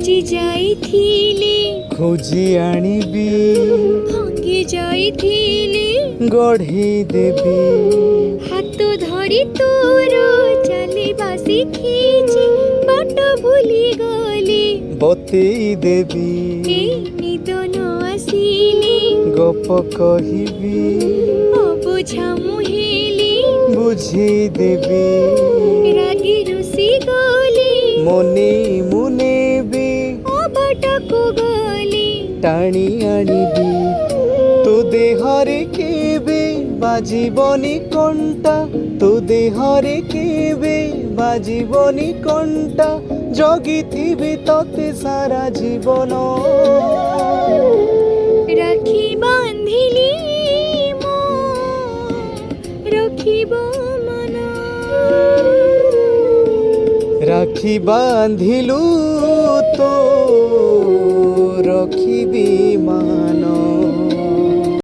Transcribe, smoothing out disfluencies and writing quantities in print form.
ଖୋଜି ଯାଇଥିଲି ଖୋଜି ଆଣିବି ଭାଙ୍ଗି ଯାଇଥିଲି ଗଢ଼ି ଦେବି ହାତ ଧରି ତୋର ଚାଲିବା ଶିଖିଛି ବାଟ ଭୁଲି ଗଲି ବତେଇ ଦେବି ଏଇ ନିଦ ନ ଆସିଲେ ଗପ କହିବି ଅବୁଝା ମୁହେଲି ବୁଝେଇ ଦେବି ରାଗି ରୁଷି ଗଲି ମନେ ମୁନେବି ଅବାଟକୁ ଗଲି টানি আনিবি তো দেহরে কেবে বাজিবনি কণ্টা তো দেহরে কেবে বাজিবনি কণ্টা জগিথিবি ততে সারা জীবন রাখি বান্ধিলি মো রখিব মন রাখি বাঁধিলু তো রখিবি